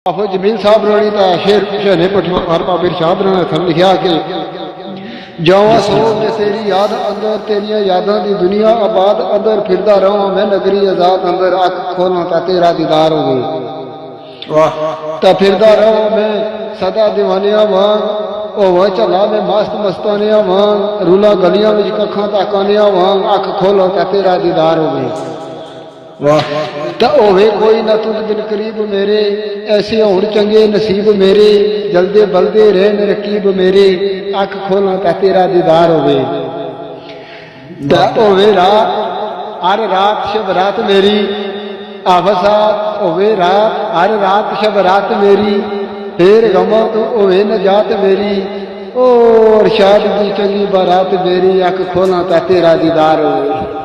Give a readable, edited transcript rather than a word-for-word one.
ਆਫੋ ਜਮੀਲ ਸਾਹਿਬ ਰੋਣੀ ਦਾ ਸ਼ੇਰ ਸ਼ਹਨੇ ਪਠਵਾਰ ਬਾਬੇ ਸ਼ਾਹ ਨੇ ਹੱਥ ਲਿਖਿਆ ਕਿ ਜਾਵਾਂ ਸੋਚ ਤੇਰੀ ਯਾਦ ਅੰਦਰ ਤੇਰੀਆਂ ਯਾਦਾਂ ਦੀ ਦੁਨੀਆ ਆਬਾਦ ਅੰਦਰ ਫਿਰਦਾ ਰਹਾਂ ਮੈਂ ਨਗਰੀ ਆਜ਼ਾਦ ਅੰਦਰ ਅੱਖ ਖੋਲਾਂ ਤਾਂ ਤੇਰਾ ਦੀਦਾਰ ਹੋਵੇ ਤਾਂ ਫਿਰਦਾ ਰਹਾਂ ਮੈਂ ਸਦਾ ਦੀਵਾਨਿਆਂ ਵਾਂਗ ਉਹ ਝੱਲਾ ਮੈਂ ਮਸਤ ਮਸਤਾਨਿਆਂ ਵਾਂਗ ਰੂਲਾ ਗਲੀਆਂ ਵਿੱਚ ਕੱਖਾਂ ਤਾਕਾਨਿਆਂ ਵਾਂਗ ਅੱਖ ਖੋਲਾਂ ਤਾਂ ਤੇਰਾ ਦੀਦਾਰ ਹੋਵੇ ਤਾਂ ਹੋਵੇ ਕੋਈ ਨਾ ਤੁਧ ਬਿਨ ਕਰੀਬ ਮੇਰੇ ਐਸੇ ਹੋਣ ਚੰਗੇ ਨਸੀਬ ਮੇਰੇ ਜਲਦੇ ਬਲਦੇ ਰਹਿਣ ਰਕੀਬ ਮੇਰੇ ਅੱਖ ਖੋਲਾਂ ਤਾਂ ਤੇਰਾ ਦੀਦਾਰ ਹੋਵੇ ਤਾਂ ਹੋਵੇ ਰਾਤ ਹਰ ਰਾਤ ਸ਼ਬ ਰਾਤ ਮੇਰੀ ਆਫਸਾਤ ਹੋਵੇ ਰਾਤ ਹਰ ਰਾਤ ਸ਼ਬ ਰਾਤ ਮੇਰੀ ਫੇਰ ਗਮਾਂ ਤੋਂ ਹੋਵੇ ਨਜਾਤ ਮੇਰੀ ਓ ਅਰਸ਼ਾਦ ਦੀ ਚੰਗੀ ਬਾਰਾਤ ਮੇਰੀ ਅੱਖ ਖੋਲਾਂ ਤਾਂ ਤੇਰਾ ਦੀਦਾਰ ਹੋਵੇ।